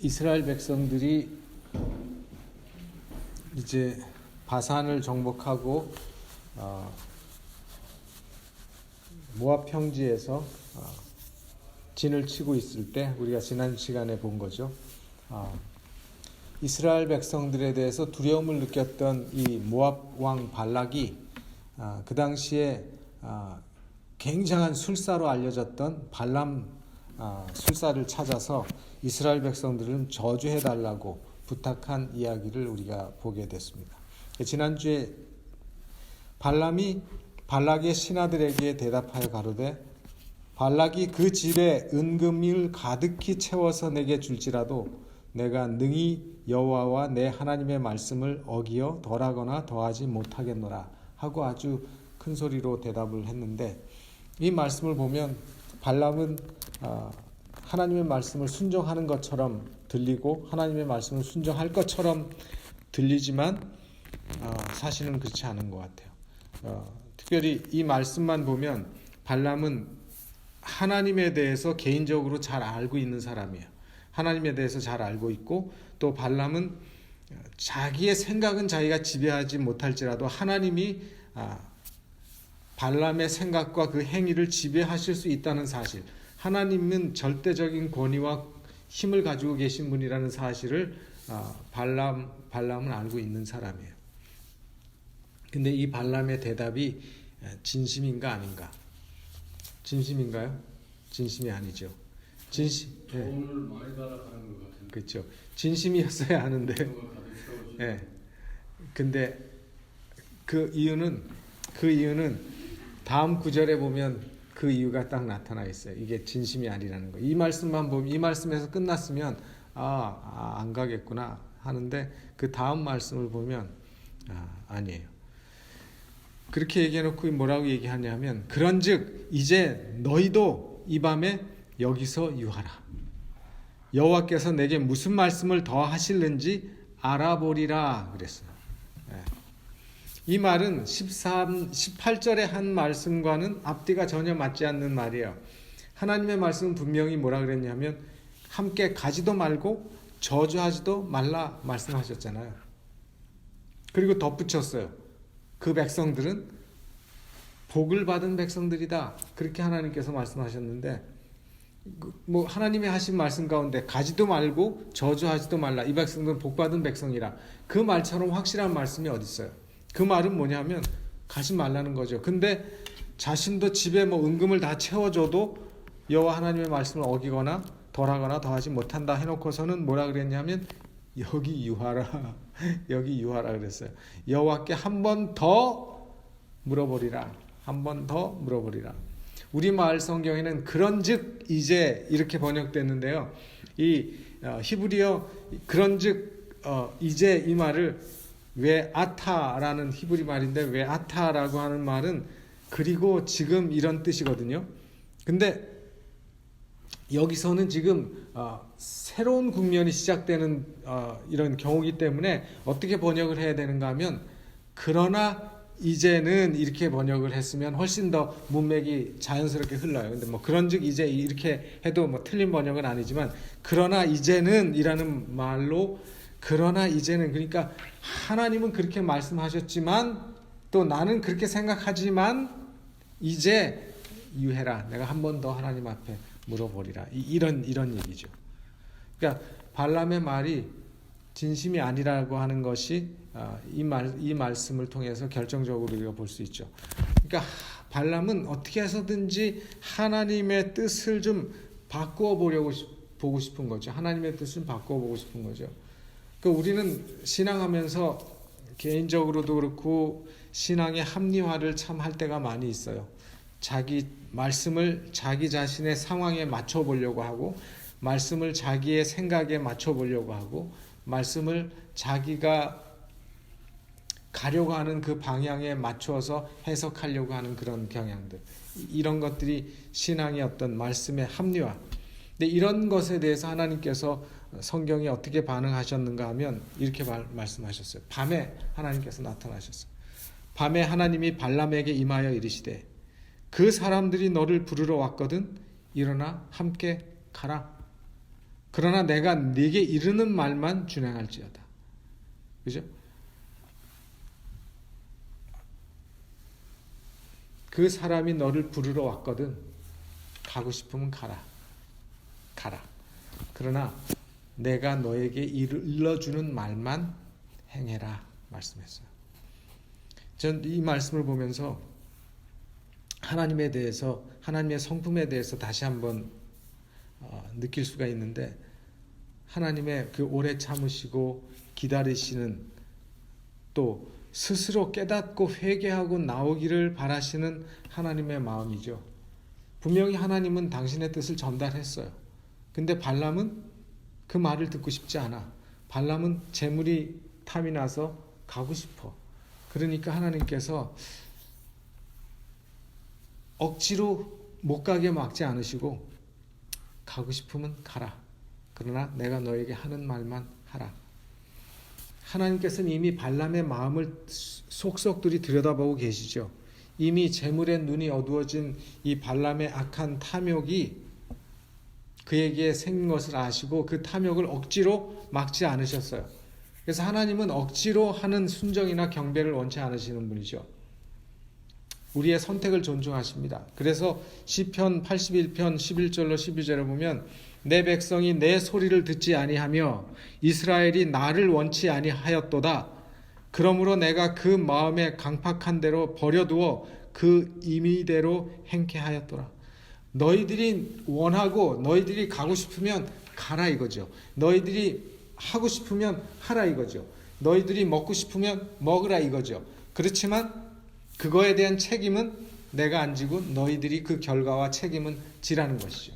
이스라엘 백성들이 이제 바산을 정복하고 모압 평지에서 진을 치고 있을 때 우리가 지난 시간에 본 거죠. 이스라엘 백성들에 대해서 두려움을 느꼈던 이 모압 왕 발락이 그 당시에 굉장한 술사로 알려졌던 발람 술사를 찾아서 이스라엘 백성들은 저주해달라고 부탁한 이야기를 우리가 보게 됐습니다. 지난주에 발람이 발락의 신하들에게 대답하여 가로되 발락이 그 집에 은금을 가득히 채워서 내게 줄지라도 내가 능히 여호와와 내 하나님의 말씀을 어기어 덜하거나 더하지 못하겠노라 하고 아주 큰 소리로 대답을 했는데, 이 말씀을 보면 발람은 하나님의 말씀을 순종하는 것처럼 들리고 하나님의 말씀을 순종할 것처럼 들리지만 사실은 그렇지 않은 것 같아요. 특별히 이 말씀만 보면 발람은 하나님에 대해서 개인적으로 잘 알고 있는 사람이에요. 하나님에 대해서 잘 알고 있고, 또 발람은 자기의 생각은 자기가 지배하지 못할지라도 하나님이 발람의 생각과 그 행위를 지배하실 수 있다는 사실, 하나님은 절대적인 권위와 힘을 가지고 계신 분이라는 사실을 발람은 알고 있는 사람이에요. 근데 이 발람의 대답이 진심인가 아닌가? 진심인가요? 진심이 아니죠. 돈을 많이 달아가는 것 같은데. 그렇죠. 진심이었어야 하는데. 예. 근데 그 이유는 다음 구절에 보면 그 이유가 딱 나타나 있어요. 이게 진심이 아니라는 거. 이 말씀만 보면, 이 말씀에서 끝났으면 안 가겠구나 하는데, 그 다음 말씀을 보면 아니에요. 그렇게 얘기해놓고 뭐라고 얘기하냐면, 그런즉 이제 너희도 이 밤에 여기서 유하라. 여호와께서 내게 무슨 말씀을 더 하실는지 알아보리라 그랬어요. 이 말은 18절의 한 말씀과는 앞뒤가 전혀 맞지 않는 말이에요. 하나님의 말씀은 분명히 뭐라 그랬냐면 함께 가지도 말고 저주하지도 말라 말씀하셨잖아요. 그리고 덧붙였어요. 그 백성들은 복을 받은 백성들이다. 그렇게 하나님께서 말씀하셨는데, 뭐 하나님이 하신 말씀 가운데 가지도 말고 저주하지도 말라, 이 백성들은 복 받은 백성이라, 그 말처럼 확실한 말씀이 어디 있어요? 그 말은 뭐냐면 가지 말라는 거죠. 근데 자신도 집에 뭐 은금을 다 채워줘도 여호와 하나님의 말씀을 어기거나 덜하거나 더하지 못한다 해놓고서는 뭐라 그랬냐면 여기 유하라 여기 유하라 그랬어요. 여호와께 한 번 더 물어보리라. 한 번 더 물어보리라. 우리마을 성경에는 그런즉 이제 이렇게 번역됐는데요. 이 히브리어 그런즉 이제 이 말을 왜 아타라는 히브리 말인데, 왜 아타라고 하는 말은 그리고 지금 이런 뜻이거든요. 근데 여기서는 지금 새로운 국면이 시작되는 이런 경우이기 때문에 어떻게 번역을 해야 되는가 하면 그러나 이제는 이렇게 번역을 했으면 훨씬 더 문맥이 자연스럽게 흘러요. 근데 뭐 그런즉 이제 이렇게 해도 뭐 틀린 번역은 아니지만, 그러나 이제는 이라는 말로, 그러나 이제는, 그러니까 하나님은 그렇게 말씀하셨지만 또 나는 그렇게 생각하지만 이제 유해라. 내가 한 번 더 하나님 앞에 물어보리라. 이런 얘기죠. 그러니까 발람의 말이 진심이 아니라고 하는 것이 이 말씀을 통해서 결정적으로 우리가 볼 수 있죠. 그러니까 발람은 어떻게 해서든지 하나님의 뜻을 좀 바꾸어 보고 싶은 거죠. 하나님의 뜻을 바꾸어 보고 싶은 거죠. 그러니까 우리는 신앙하면서 개인적으로도 그렇고 신앙의 합리화를 참 할 때가 많이 있어요. 자기 말씀을 자기 자신의 상황에 맞춰 보려고 하고, 말씀을 자기의 생각에 맞춰 보려고 하고, 말씀을 자기가 가려고 하는 그 방향에 맞춰서 해석하려고 하는 그런 경향들, 이런 것들이 신앙의 어떤 말씀의 합리화. 근데 이런 것에 대해서 하나님께서 성경에 어떻게 반응하셨는가 하면 이렇게 말씀하셨어요. 밤에 하나님께서 나타나셨어요. 밤에 하나님이 발람에게 임하여 이르시되 그 사람들이 너를 부르러 왔거든 일어나 함께 가라. 그러나 내가 네게 이르는 말만 준행할지어다. 그죠? 그 사람이 너를 부르러 왔거든. 가고 싶으면 가라. 가라. 그러나 내가 너에게 일러주는 말만 행해라 말씀했어요. 전 이 말씀을 보면서 하나님에 대해서, 하나님의 성품에 대해서 다시 한번 느낄 수가 있는데, 하나님의 그 오래 참으시고 기다리시는, 또 스스로 깨닫고 회개하고 나오기를 바라시는 하나님의 마음이죠. 분명히 하나님은 당신의 뜻을 전달했어요. 근데 발람은 그 말을 듣고 싶지 않아. 발람은 재물이 탐이 나서 가고 싶어. 그러니까 하나님께서 억지로 못 가게 막지 않으시고, 가고 싶으면 가라. 그러나 내가 너에게 하는 말만 하라. 하나님께서는 이미 발람의 마음을 속속들이 들여다보고 계시죠. 이미 재물의 눈이 어두워진 이 발람의 악한 탐욕이 그에게 생긴 것을 아시고 그 탐욕을 억지로 막지 않으셨어요. 그래서 하나님은 억지로 하는 순종이나 경배를 원치 않으시는 분이죠. 우리의 선택을 존중하십니다. 그래서 시편 81편 11절로 12절에 보면, 내 백성이 내 소리를 듣지 아니하며 이스라엘이 나를 원치 아니하였도다. 그러므로 내가 그 마음에 강팍한 대로 버려두어 그 임의대로 행케 하였더라. 너희들이 원하고 너희들이 가고 싶으면 가라 이거죠. 너희들이 하고 싶으면 하라 이거죠. 너희들이 먹고 싶으면 먹으라 이거죠. 그렇지만 그거에 대한 책임은 내가 안 지고 너희들이 그 결과와 책임은 지라는 것이죠.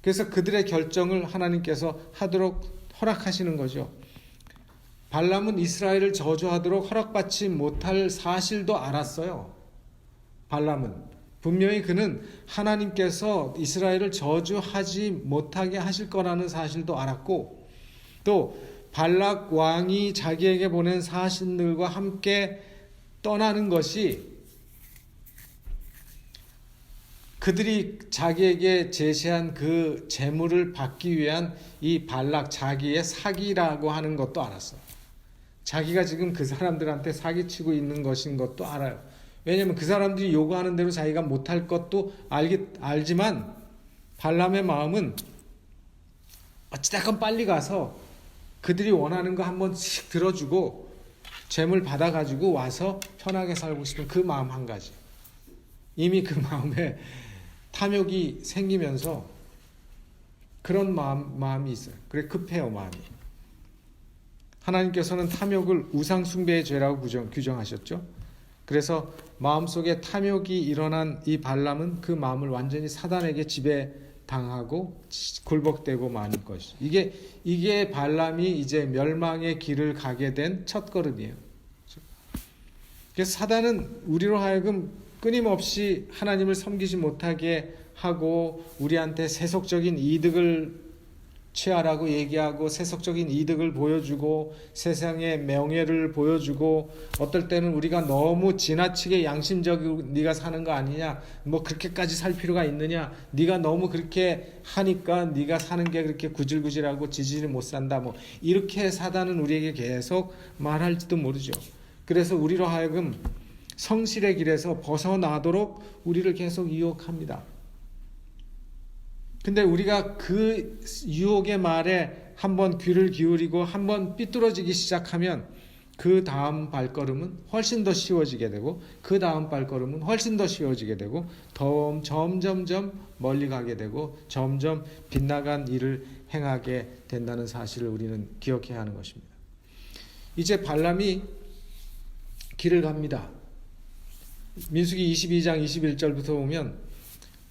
그래서 그들의 결정을 하나님께서 하도록 허락하시는 거죠. 발람은 이스라엘을 저주하도록 허락받지 못할 사실도 알았어요. 발람은 분명히 그는 하나님께서 이스라엘을 저주하지 못하게 하실 거라는 사실도 알았고, 또 발락 왕이 자기에게 보낸 사신들과 함께 떠나는 것이 그들이 자기에게 제시한 그 재물을 받기 위한 이 발락 자기의 사기라고 하는 것도 알았어요. 자기가 지금 그 사람들한테 사기치고 있는 것인 것도 알아요. 왜냐하면 그 사람들이 요구하는 대로 자기가 못할 것도 알지만 발람의 마음은 어찌됐건 빨리 가서 그들이 원하는 거 한 번씩 들어주고 재물 받아가지고 와서 편하게 살고 싶은 그 마음 한 가지. 이미 그 마음에 탐욕이 생기면서 그런 마음이 있어요. 그래 급해요 마음이. 하나님께서는 탐욕을 우상숭배의 죄라고 규정하셨죠. 그래서 마음속에 탐욕이 일어난 이 발람은 그 마음을 완전히 사단에게 지배당하고 굴복되고 마는 것이. 이게 발람이 이제 멸망의 길을 가게 된 첫걸음이에요. 그래서 사단은 우리로 하여금 끊임없이 하나님을 섬기지 못하게 하고 우리한테 세속적인 이득을 취하라고 얘기하고 세속적인 이득을 보여주고 세상의 명예를 보여주고, 어떨 때는 우리가 너무 지나치게 양심적으로 네가 사는 거 아니냐, 뭐 그렇게까지 살 필요가 있느냐, 네가 너무 그렇게 하니까 네가 사는 게 그렇게 구질구질하고 지지를 못 산다, 뭐 이렇게 사단은 우리에게 계속 말할지도 모르죠. 그래서 우리로 하여금 성실의 길에서 벗어나도록 우리를 계속 유혹합니다. 근데 우리가 그 유혹의 말에 한번 귀를 기울이고 한번 삐뚤어지기 시작하면 그 다음 발걸음은 훨씬 더 쉬워지게 되고 그 다음 발걸음은 훨씬 더 쉬워지게 되고 점점점 멀리 가게 되고 점점 빗나간 일을 행하게 된다는 사실을 우리는 기억해야 하는 것입니다. 이제 발람이 길을 갑니다. 민수기 22장 21절부터 보면,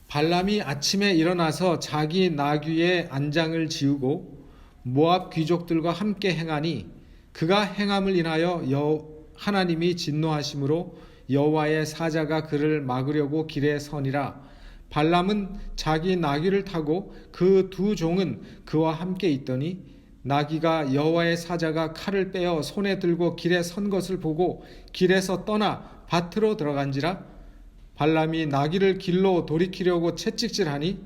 발람이 아침에 일어나서 자기 나귀의 안장을 지우고 모압 귀족들과 함께 행하니 그가 행함을 인하여 하나님이 진노하심으로 여호와의 사자가 그를 막으려고 길에 서니라. 발람은 자기 나귀를 타고 그 두 종은 그와 함께 있더니 나귀가 여호와의 사자가 칼을 빼어 손에 들고 길에 선 것을 보고 길에서 떠나 밭으로 들어간지라. 발람이 나귀를 길로 돌이키려고 채찍질하니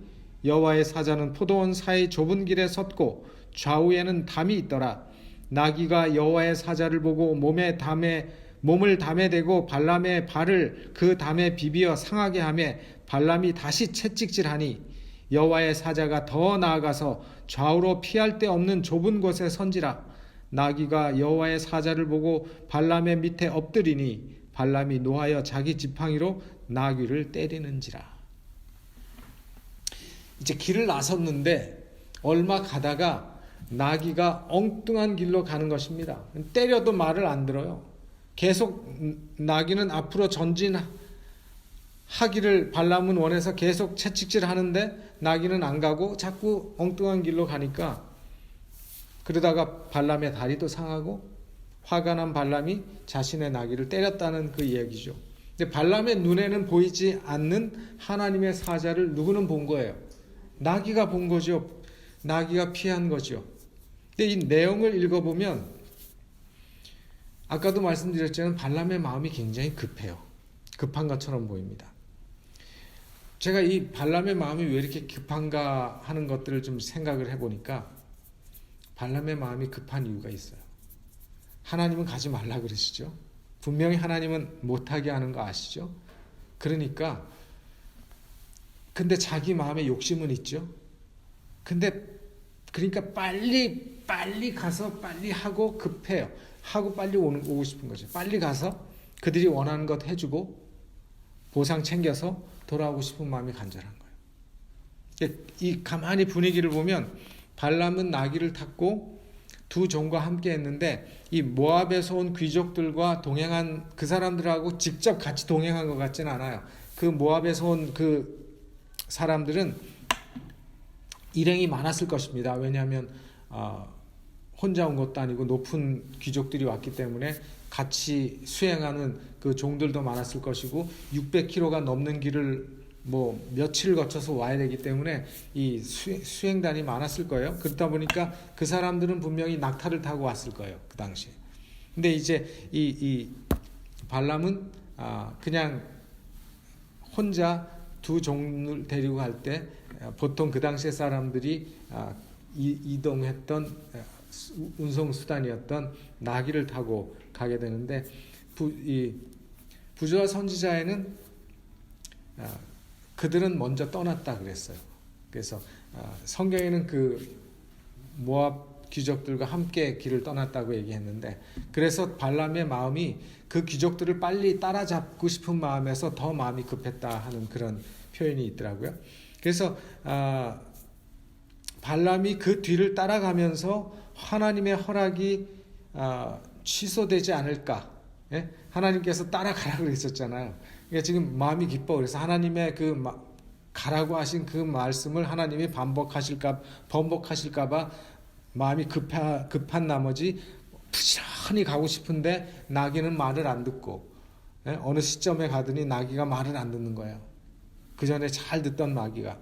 여호와의 사자는 포도원 사이 좁은 길에 섰고 좌우에는 담이 있더라. 나귀가 여호와의 사자를 보고 몸을 담에 대고 발람의 발을 그 담에 비비어 상하게 하며 발람이 다시 채찍질하니 여호와의 사자가 더 나아가서 좌우로 피할 데 없는 좁은 곳에 선지라. 나귀가 여호와의 사자를 보고 발람의 밑에 엎드리니 발람이 노하여 자기 지팡이로 나귀를 때리는지라. 이제 길을 나섰는데 얼마 가다가 나귀가 엉뚱한 길로 가는 것입니다. 때려도 말을 안 들어요. 계속 나귀는 앞으로 전진하기를 발람은 원해서 계속 채찍질 하는데 나귀는 안 가고 자꾸 엉뚱한 길로 가니까 그러다가 발람의 다리도 상하고 화가 난 발람이 자신의 나귀를 때렸다는 그 이야기죠. 근데 발람의 눈에는 보이지 않는 하나님의 사자를 누구는 본 거예요? 나귀가 본 거죠. 나귀가 피한 거죠. 근데 이 내용을 읽어보면 아까도 말씀드렸지만 발람의 마음이 굉장히 급해요. 급한 것처럼 보입니다. 제가 이 발람의 마음이 왜 이렇게 급한가 하는 것들을 좀 생각을 해보니까 발람의 마음이 급한 이유가 있어요. 하나님은 가지 말라 그러시죠. 분명히 하나님은 못하게 하는 거 아시죠. 그러니까 근데 자기 마음에 욕심은 있죠. 그러니까 빨리 가서 빨리 하고 급해요. 하고 빨리 오고 싶은 거죠. 빨리 가서 그들이 원하는 것 해주고 보상 챙겨서 돌아오고 싶은 마음이 간절한 거예요. 이 가만히 분위기를 보면 발람은 나귀를 탔고 두 종과 함께 했는데 이 모압에서 온 귀족들과 동행한 그 사람들하고 직접 같이 동행한 것 같지는 않아요. 그 모압에서 온 그 사람들은 일행이 많았을 것입니다. 왜냐하면 혼자 온 것도 아니고 높은 귀족들이 왔기 때문에 같이 수행하는 그 종들도 많았을 것이고 600km가 넘는 길을 뭐 며칠을 거쳐서 와야 되기 때문에 이 수행단이 많았을 거예요. 그러다 보니까 그 사람들은 분명히 낙타를 타고 왔을 거예요. 그 당시에. 근데 이제 이 발람은 그냥 혼자 두 종을 데리고 갈 때 보통 그 당시에 사람들이 이동했던 운송수단이었던 나귀를 타고 가게 되는데 부조와 선지자에는 그들은 먼저 떠났다 그랬어요. 그래서 성경에는 그 모압 귀족들과 함께 길을 떠났다고 얘기했는데 그래서 발람의 마음이 그 귀족들을 빨리 따라잡고 싶은 마음에서 더 마음이 급했다 하는 그런 표현이 있더라고요. 그래서 발람이 그 뒤를 따라가면서 하나님의 허락이 취소되지 않을까. 예? 하나님께서 따라가라고 그랬었잖아요. 그러니까 지금 마음이 기뻐. 그래서 하나님의 그 가라고 하신 그 말씀을 하나님이 번복하실까봐 마음이 급한 나머지 부지런히 가고 싶은데 나귀는 말을 안 듣고 어느 시점에 가더니 나귀가 말을 안 듣는 거예요. 그 전에 잘 듣던 나귀가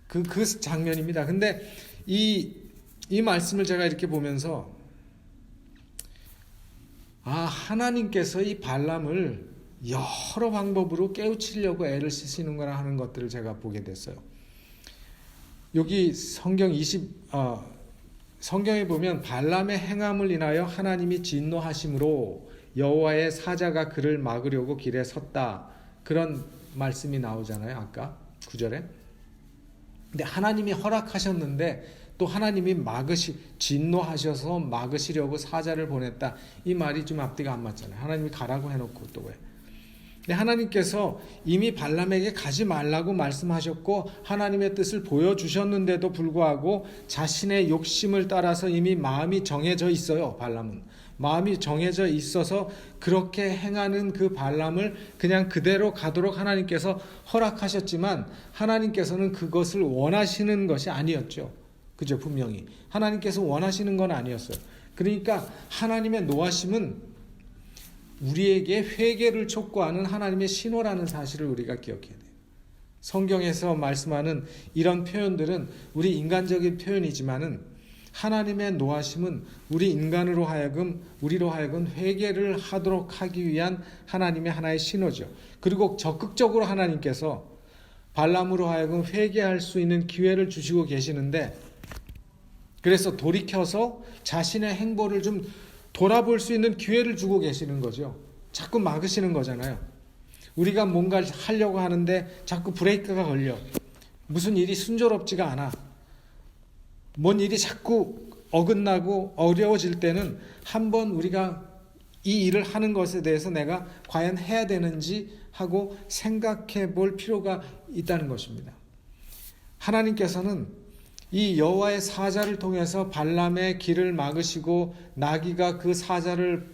그 장면입니다. 근데 이 말씀을 제가 이렇게 보면서 하나님께서 이 발람을 여러 방법으로 깨우치려고 애를 쓰시는구나 하는 것들을 제가 보게 됐어요. 여기 성경에 보면 발람의 행함을 인하여 하나님이 진노하심으로 여호와의 사자가 그를 막으려고 길에 섰다. 그런 말씀이 나오잖아요. 아까 9절에. 근데 하나님이 허락하셨는데 또 하나님이 진노하셔서 막으시려고 사자를 보냈다. 이 말이 좀 앞뒤가 안 맞잖아요. 하나님이 가라고 해놓고 또 왜? 근데 하나님께서 이미 발람에게 가지 말라고 말씀하셨고 하나님의 뜻을 보여주셨는데도 불구하고 자신의 욕심을 따라서 이미 마음이 정해져 있어요. 발람은 마음이 정해져 있어서 그렇게 행하는 그 발람을 그냥 그대로 가도록 하나님께서 허락하셨지만 하나님께서는 그것을 원하시는 것이 아니었죠. 그죠? 분명히 하나님께서 원하시는 건 아니었어요. 그러니까 하나님의 노하심은 우리에게 회개를 촉구하는 하나님의 신호라는 사실을 우리가 기억해야 돼요. 성경에서 말씀하는 이런 표현들은 우리 인간적인 표현이지만은 하나님의 노하심은 우리 우리로 하여금 회개를 하도록 하기 위한 하나님의 하나의 신호죠. 그리고 적극적으로 하나님께서 발람으로 하여금 회개할 수 있는 기회를 주시고 계시는데, 그래서 돌이켜서 자신의 행보를 좀 돌아볼 수 있는 기회를 주고 계시는 거죠. 자꾸 막으시는 거잖아요. 우리가 뭔가 하려고 하는데 자꾸 브레이크가 걸려. 무슨 일이 순조롭지가 않아. 뭔 일이 자꾸 어긋나고 어려워질 때는 한번 우리가 이 일을 하는 것에 대해서 내가 과연 해야 되는지 하고 생각해 볼 필요가 있다는 것입니다. 하나님께서는 이 여호와의 사자를 통해서 발람의 길을 막으시고, 나귀가 그 사자를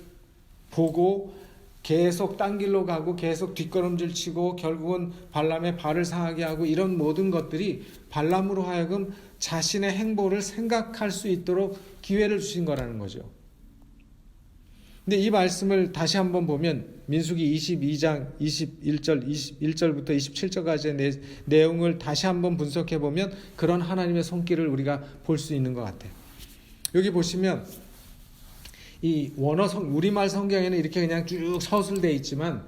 보고 계속 딴 길로 가고 계속 뒷걸음질 치고 결국은 발람의 발을 상하게 하고, 이런 모든 것들이 발람으로 하여금 자신의 행보를 생각할 수 있도록 기회를 주신 거라는 거죠. 근데 이 말씀을 다시 한번 보면 민수기 22장 21절부터 27절까지의 내용을 다시 한번 분석해 보면 그런 하나님의 손길을 우리가 볼 수 있는 것 같아요. 여기 보시면 이 우리말 성경에는 이렇게 그냥 쭉 서술되어 있지만,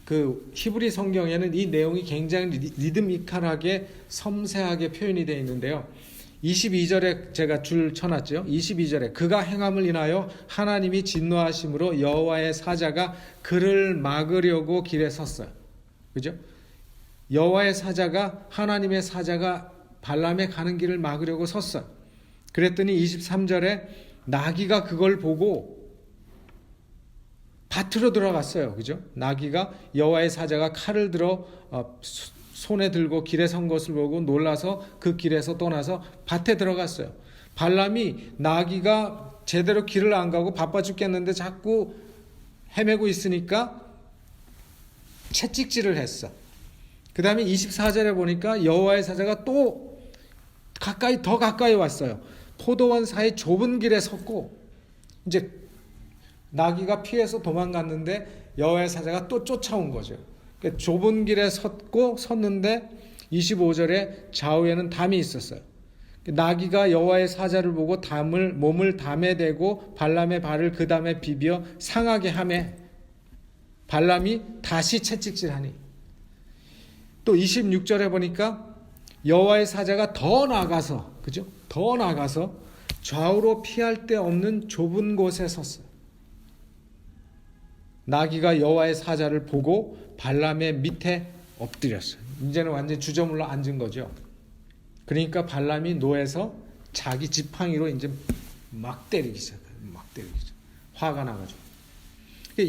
그 히브리 성경에는 이 내용이 굉장히 리드미컬하게 섬세하게 표현이 되어 있는데요. 22절에 제가 줄 쳐놨죠. 22절에 그가 행함을 인하여 하나님이 진노하심으로 여호와의 사자가 그를 막으려고 길에 섰어요. 그죠? 여호와의 사자가, 하나님의 사자가 발람의 가는 길을 막으려고 섰어요. 그랬더니 23절에 나귀가 그걸 보고 밭으로 들어갔어요. 그죠? 나귀가, 여호와의 사자가 칼을 들어 손에 들고 길에 선 것을 보고 놀라서 그 길에서 떠나서 밭에 들어갔어요. 발람이 나귀가 제대로 길을 안 가고 바빠 죽겠는데 자꾸 헤매고 있으니까 채찍질을 했어. 그 다음에 24절에 보니까 여호와의 사자가 또 더 가까이 왔어요. 포도원 사이 좁은 길에 섰고, 이제 나귀가 피해서 도망갔는데 여호와의 사자가 또 쫓아온 거죠. 그러니까 좁은 길에 섰는데 25절에 좌우에는 담이 있었어요. 나귀가 여호와의 사자를 보고 몸을 담에 대고 발람의 발을 그 담에 비벼 상하게 하매 발람이 다시 채찍질하니, 또 26절에 보니까 여호와의 사자가 더 나가서, 그죠? 더 나가서 좌우로 피할 데 없는 좁은 곳에 섰어요. 나귀가 여호와의 사자를 보고 발람의 밑에 엎드렸어요. 이제는 완전히 주저물러 앉은 거죠. 그러니까 발람이 노에서 자기 지팡이로 이제 막 때리기 시작해요. 화가 나가지고.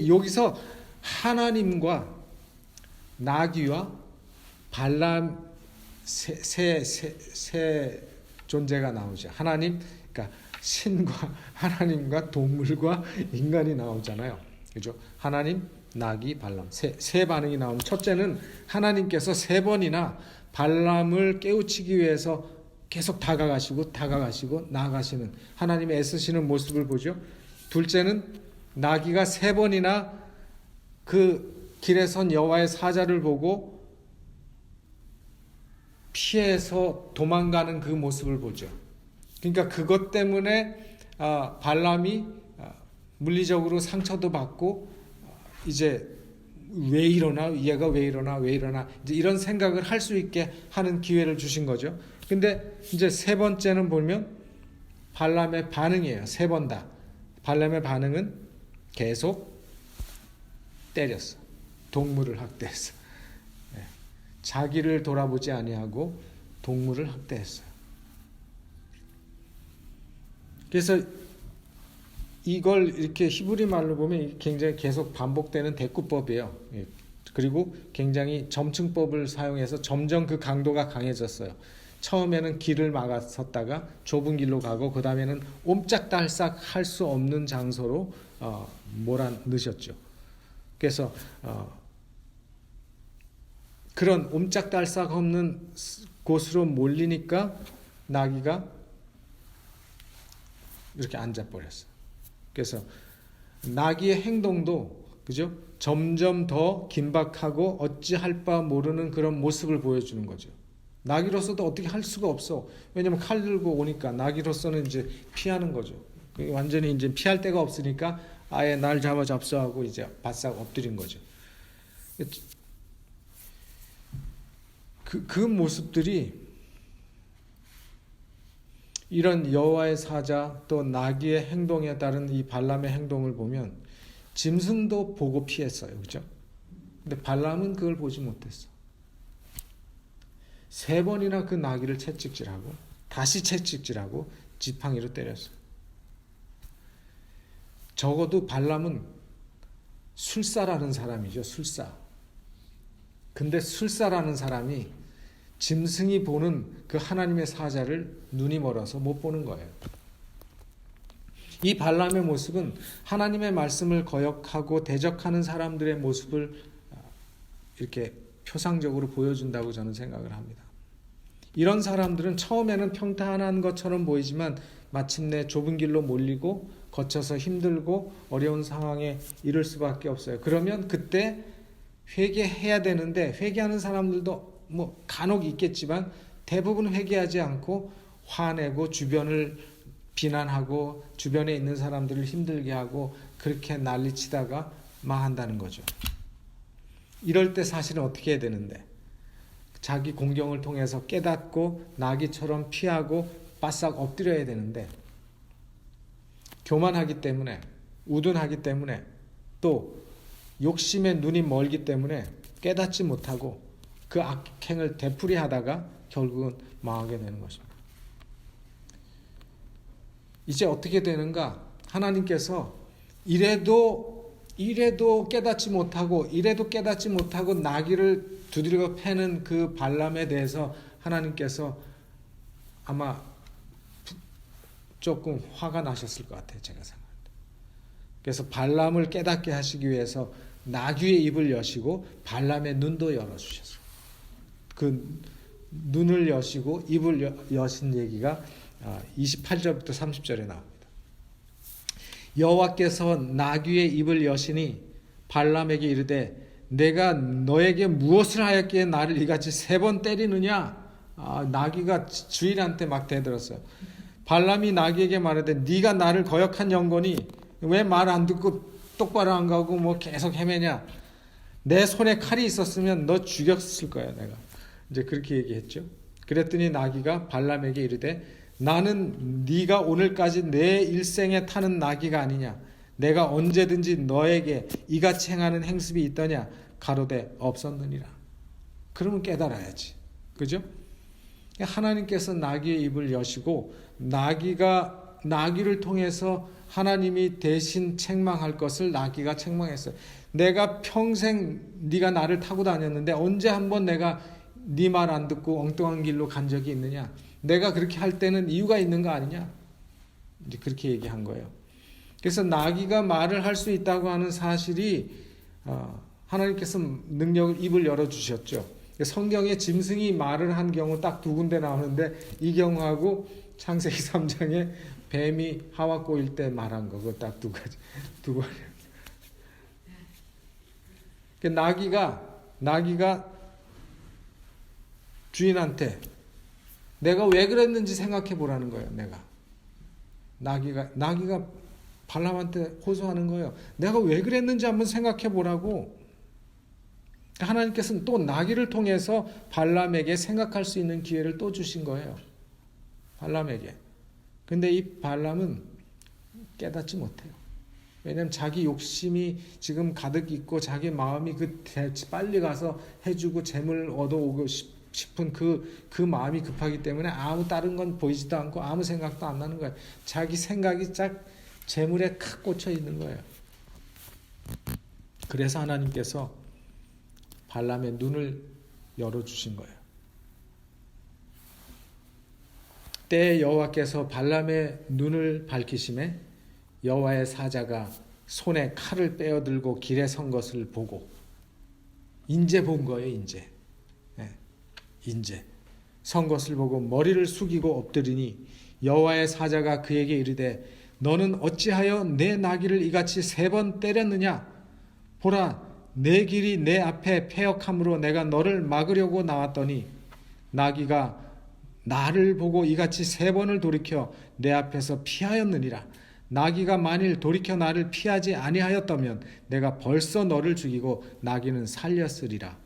여기서 하나님과 나귀와 발람 세 존재가 나오죠. 하나님, 그러니까 신과 하나님과 동물과 인간이 나오잖아요. 그죠? 하나님, 나귀, 발람 세 반응이 나오면, 첫째는 하나님께서 세 번이나 발람을 깨우치기 위해서 계속 다가가시고 나아가시는 하나님의 애쓰시는 모습을 보죠. 둘째는 나귀가 세 번이나 그 길에 선 여호와의 사자를 보고 피해서 도망가는 그 모습을 보죠. 그러니까 그것 때문에 발람이 물리적으로 상처도 받고, 이제 왜 이러나, 얘가 왜 이러나 이제 이런 생각을 할 수 있게 하는 기회를 주신 거죠. 근데 이제 세 번째는 보면 발람의 반응이에요. 세 번 다. 발람의 반응은 계속 때렸어. 동물을 학대했어. 자기를 돌아보지 아니하고 동물을 학대했어요. 그래서 이걸 이렇게 히브리 말로 보면 굉장히 계속 반복되는 대꾸법이에요. 그리고 굉장히 점층법을 사용해서 점점 그 강도가 강해졌어요. 처음에는 길을 막았었다가 좁은 길로 가고, 그 다음에는 옴짝달싹 할 수 없는 장소로 몰아넣으셨죠. 그래서 그런 옴짝달싹 없는 곳으로 몰리니까 나귀가 이렇게 앉아버렸어요. 그래서 나귀의 행동도, 그죠? 점점 더 긴박하고 어찌할 바 모르는 그런 모습을 보여주는 거죠. 나귀로서도 어떻게 할 수가 없어. 왜냐면 칼 들고 오니까 나귀로서는 이제 피하는 거죠. 완전히 이제 피할 데가 없으니까 아예 날 잡소하고 이제 바싹 엎드린 거죠. 그 모습들이 이런 여호와의 사자 또 나귀의 행동에 따른 이 발람의 행동을 보면 짐승도 보고 피했어요. 그죠? 근데 발람은 그걸 보지 못했어. 3번이나 그 나귀를 채찍질하고 다시 채찍질하고 지팡이로 때렸어요. 적어도 발람은 술사라는 사람이죠. 술사. 근데 술사라는 사람이 짐승이 보는 그 하나님의 사자를 눈이 멀어서 못 보는 거예요. 이 발람의 모습은 하나님의 말씀을 거역하고 대적하는 사람들의 모습을 이렇게 표상적으로 보여준다고 저는 생각을 합니다. 이런 사람들은 처음에는 평탄한 것처럼 보이지만 마침내 좁은 길로 몰리고 거쳐서 힘들고 어려운 상황에 이를 수밖에 없어요. 그러면 그때 회개해야 되는데 회개하는 사람들도 뭐 간혹 있겠지만 대부분 회개하지 않고 화내고 주변을 비난하고 주변에 있는 사람들을 힘들게 하고 그렇게 난리치다가 망한다는 거죠. 이럴 때 사실은 어떻게 해야 되는데 자기 공경을 통해서 깨닫고 나귀처럼 피하고 바싹 엎드려야 되는데 교만하기 때문에 우둔하기 때문에 또 욕심에 눈이 멀기 때문에 깨닫지 못하고 그 악행을 되풀이하다가 결국은 망하게 되는 것입니다. 이제 어떻게 되는가? 하나님께서 이래도 깨닫지 못하고 나귀를 두드려 패는 그 발람에 대해서 하나님께서 아마 조금 화가 나셨을 것 같아요. 제가 생각할 때. 그래서 발람을 깨닫게 하시기 위해서 나귀의 입을 여시고 발람의 눈도 열어주셨어요. 그 눈을 여시고 입을 여신 얘기가 28절부터 30절에 나옵니다. 여호와께서 나귀의 입을 여시니 발람에게 이르되 내가 너에게 무엇을 하였기에 나를 이같이 3번 때리느냐. 나귀가 주인한테 막 대들었어요. 발람이 나귀에게 말하되 네가 나를 거역한 영거니 왜 말 안 듣고 똑바로 안 가고 뭐 계속 헤매냐. 내 손에 칼이 있었으면 너 죽였을 거야 내가. 이제 그렇게 얘기했죠. 그랬더니 나귀가 발람에게 이르되 나는 네가 오늘까지 내 일생에 타는 나귀가 아니냐. 내가 언제든지 너에게 이같이 행하는 행습이 있더냐. 가로되 없었느니라. 그러면 깨달아야지. 그죠? 하나님께서 나귀의 입을 여시고 나귀를 통해서 하나님이 대신 책망할 것을 나귀가 책망했어요. 내가 평생 네가 나를 타고 다녔는데 언제 한번 내가 네 말 안 듣고 엉뚱한 길로 간 적이 있느냐. 내가 그렇게 할 때는 이유가 있는 거 아니냐. 이제 그렇게 얘기한 거예요. 그래서 나귀가 말을 할 수 있다고 하는 사실이 하나님께서 능력을 입을 열어주셨죠. 성경에 짐승이 말을 한 경우 딱 2군데 나오는데 이 경우하고 창세기 3장에 뱀이 하와 꼬일 때 말한 거 그거 딱 두 가지. 나귀가 주인한테 내가 왜 그랬는지 생각해 보라는 거예요. 나귀가 발람한테 호소하는 거예요. 내가 왜 그랬는지 한번 생각해 보라고. 하나님께서는 또 나귀를 통해서 발람에게 생각할 수 있는 기회를 또 주신 거예요. 발람에게. 근데 이 발람은 깨닫지 못해요. 왜냐하면 자기 욕심이 지금 가득 있고 자기 마음이 빨리 가서 해주고 재물을 얻어오고 싶은 그 마음이 급하기 때문에 아무 다른 건 보이지도 않고 아무 생각도 안 나는 거예요. 자기 생각이 쫙 재물에 칵 꽂혀 있는 거예요. 그래서 하나님께서 발람의 눈을 열어주신 거예요. 때에 여호와께서 발람의 눈을 밝히심에 여호와의 사자가 손에 칼을 빼어들고 길에 선 것을 보고 인제 본 거예요. 인제 선 것을 보고 머리를 숙이고 엎드리니 여호와의 사자가 그에게 이르되 너는 어찌하여 내 나귀를 이같이 3번 때렸느냐. 보라 내 길이 내 앞에 패역함으로 내가 너를 막으려고 나왔더니 나귀가 나를 보고 이같이 3번을 돌이켜 내 앞에서 피하였느니라. 나귀가 만일 돌이켜 나를 피하지 아니하였다면 내가 벌써 너를 죽이고 나귀는 살렸으리라.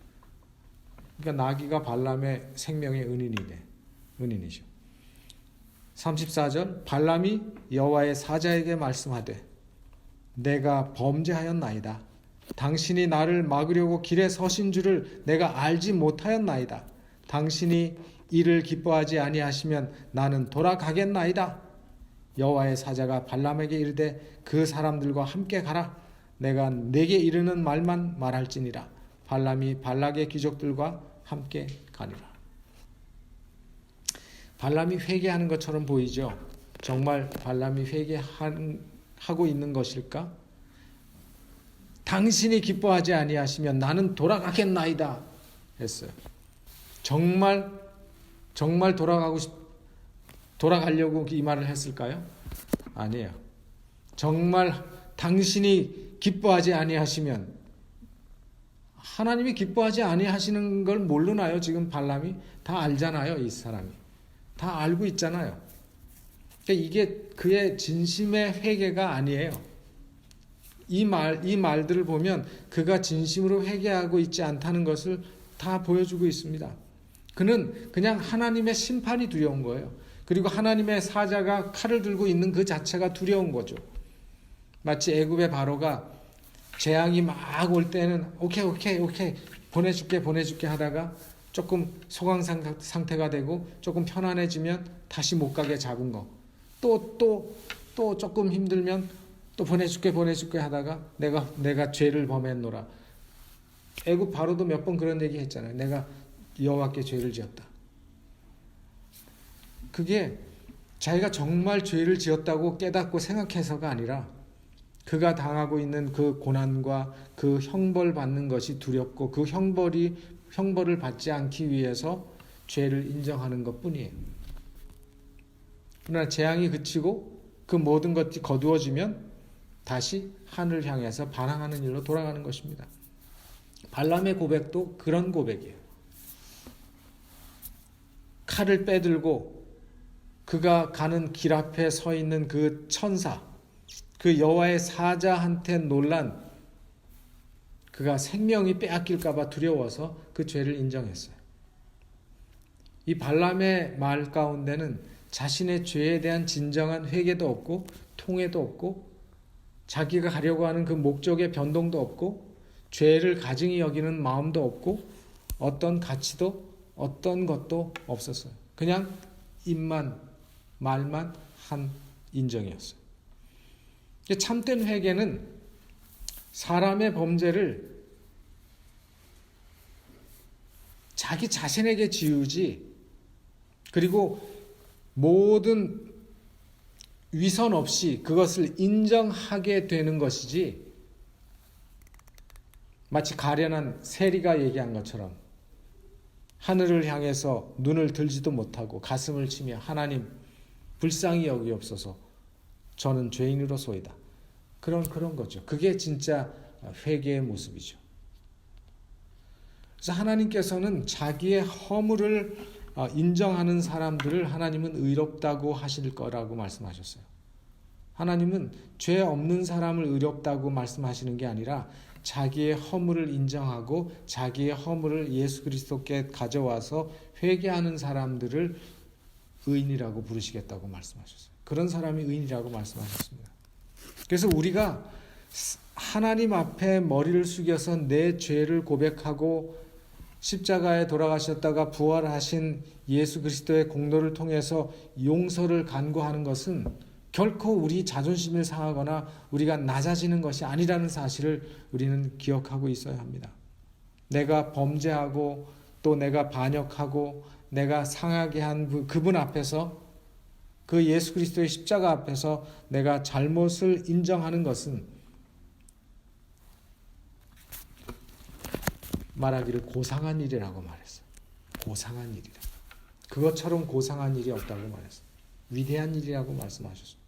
그러니까 나귀가 발람의 생명의 은인이죠. 34절 발람이 여호와의 사자에게 말씀하되 내가 범죄하였나이다. 당신이 나를 막으려고 길에 서신 줄을 내가 알지 못하였나이다. 당신이 이를 기뻐하지 아니하시면 나는 돌아가겠나이다. 여호와의 사자가 발람에게 이르되 그 사람들과 함께 가라. 내가 내게 이르는 말만 말할지니라. 발람이 발락의 귀족들과 함께 가니라. 발람이 회개하는 것처럼 보이죠. 정말 발람이 회개하고 있는 것일까? 당신이 기뻐하지 아니하시면 나는 돌아가겠나이다 했어요. 정말 돌아가려고 이 말을 했을까요? 아니에요. 정말 당신이 기뻐하지 아니하시면, 하나님이 기뻐하지 아니하시는 걸 모르나요? 지금 발람이 다 알잖아요. 이 사람이 다 알고 있잖아요. 그러니까 이게 그의 진심의 회개가 아니에요. 이 말들을 보면 그가 진심으로 회개하고 있지 않다는 것을 다 보여주고 있습니다. 그는 그냥 하나님의 심판이 두려운 거예요. 그리고 하나님의 사자가 칼을 들고 있는 그 자체가 두려운 거죠. 마치 애굽의 바로가 재앙이 막 올 때는 오케이 보내줄게 하다가 조금 소강 상태가 되고 조금 편안해지면 다시 못 가게 잡은 거. 또 조금 힘들면 또 보내줄게 하다가 내가 죄를 범했노라. 애굽 바로도 몇 번 그런 얘기 했잖아요. 내가 여호와께 죄를 지었다. 그게 자기가 정말 죄를 지었다고 깨닫고 생각해서가 아니라 그가 당하고 있는 그 고난과 그 형벌 받는 것이 두렵고 그 형벌을 받지 않기 위해서 죄를 인정하는 것뿐이에요. 그러나 재앙이 그치고 그 모든 것이 거두어지면 다시 하늘을 향해서 반항하는 일로 돌아가는 것입니다. 발람의 고백도 그런 고백이에요. 칼을 빼들고 그가 가는 길 앞에 서 있는 그 천사, 그 여호와의 사자한테 놀란 그가 생명이 빼앗길까 봐 두려워서 그 죄를 인정했어요. 이 발람의 말 가운데는 자신의 죄에 대한 진정한 회개도 없고 통회도 없고 자기가 가려고 하는 그 목적의 변동도 없고 죄를 가증히 여기는 마음도 없고 어떤 가치도 어떤 것도 없었어요. 그냥 입만 말만 한 인정이었어요. 참된 회개는 사람의 범죄를 자기 자신에게 지우지, 그리고 모든 위선 없이 그것을 인정하게 되는 것이지, 마치 가련한 세리가 얘기한 것처럼 하늘을 향해서 눈을 들지도 못하고 가슴을 치며 하나님 불쌍히 여기옵소서 저는 죄인으로소이다. 그런 거죠. 그게 진짜 회개의 모습이죠. 그래서 하나님께서는 자기의 허물을 인정하는 사람들을 하나님은 의롭다고 하실 거라고 말씀하셨어요. 하나님은 죄 없는 사람을 의롭다고 말씀하시는 게 아니라 자기의 허물을 인정하고 자기의 허물을 예수 그리스도께 가져와서 회개하는 사람들을 의인이라고 부르시겠다고 말씀하셨어요. 그런 사람이 의인이라고 말씀하셨습니다. 그래서 우리가 하나님 앞에 머리를 숙여서 내 죄를 고백하고 십자가에 돌아가셨다가 부활하신 예수 그리스도의 공로를 통해서 용서를 간구하는 것은 결코 우리 자존심을 상하거나 우리가 낮아지는 것이 아니라는 사실을 우리는 기억하고 있어야 합니다. 내가 범죄하고 또 내가 반역하고 내가 상하게 한 그분 앞에서, 그 예수 그리스도의 십자가 앞에서 내가 잘못을 인정하는 것은 말하기를 고상한 일이라고 말했어요. 고상한 일이라. 그것처럼 고상한 일이 없다고 말했어요. 위대한 일이라고 말씀하셨습니다.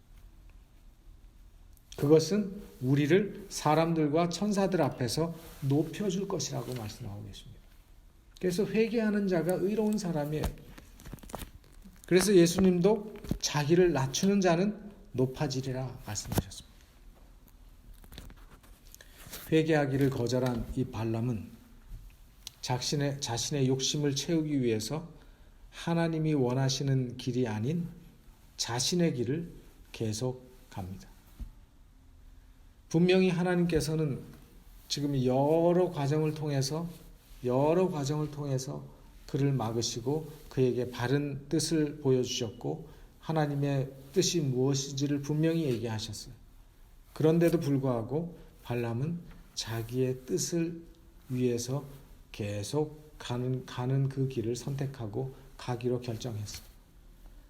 그것은 우리를 사람들과 천사들 앞에서 높여줄 것이라고 말씀하고 계십니다. 그래서 회개하는 자가 의로운 사람이에요. 그래서 예수님도 자기를 낮추는 자는 높아지리라 말씀하셨습니다. 회개하기를 거절한 이 발람은 자신의 욕심을 채우기 위해서 하나님이 원하시는 길이 아닌 자신의 길을 계속 갑니다. 분명히 하나님께서는 지금 여러 과정을 통해서 그를 막으시고 그에게 바른 뜻을 보여주셨고 하나님의 뜻이 무엇인지를 분명히 얘기하셨어요. 그런데도 불구하고 발람은 자기의 뜻을 위해서 계속 가는 그 길을 선택하고 가기로 결정했어요.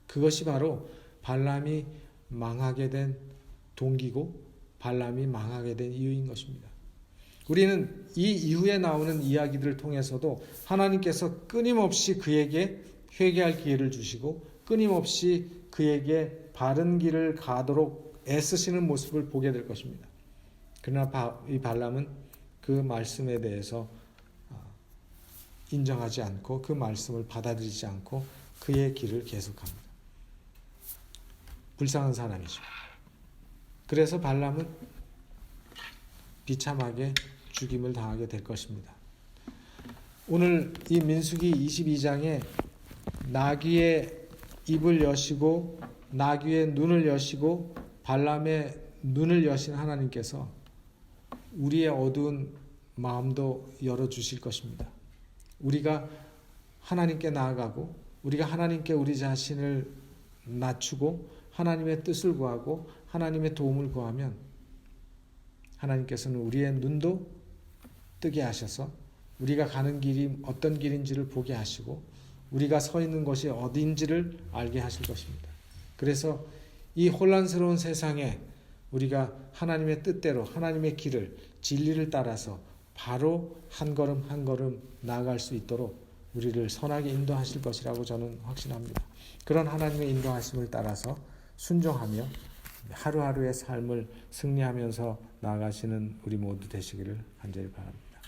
그것이 바로 발람이 망하게 된 동기고 발람이 망하게 된 이유인 것입니다. 우리는 이 이후에 나오는 이야기들을 통해서도 하나님께서 끊임없이 그에게 회개할 기회를 주시고 끊임없이 그에게 바른 길을 가도록 애쓰시는 모습을 보게 될 것입니다. 그러나 이 발람은 그 말씀에 대해서 인정하지 않고 그 말씀을 받아들이지 않고 그의 길을 계속합니다. 불쌍한 사람이죠. 그래서 발람은 비참하게 죽임을 당하게 될 것입니다. 오늘 이 민수기 22장에 나귀의 입을 여시고 나귀의 눈을 여시고 발람의 눈을 여신 하나님께서 우리의 어두운 마음도 열어주실 것입니다. 우리가 하나님께 나아가고 우리가 하나님께 우리 자신을 낮추고 하나님의 뜻을 구하고 하나님의 도움을 구하면 하나님께서는 우리의 눈도 뜨게 하셔서 우리가 가는 길이 어떤 길인지를 보게 하시고 우리가 서 있는 것이 어디인지를 알게 하실 것입니다. 그래서 이 혼란스러운 세상에 우리가 하나님의 뜻대로 하나님의 길을 진리를 따라서 바로 한 걸음 한 걸음 나아갈 수 있도록 우리를 선하게 인도하실 것이라고 저는 확신합니다. 그런 하나님의 인도하심을 따라서 순종하며 하루하루의 삶을 승리하면서 나아가시는 우리 모두 되시기를 간절히 바랍니다.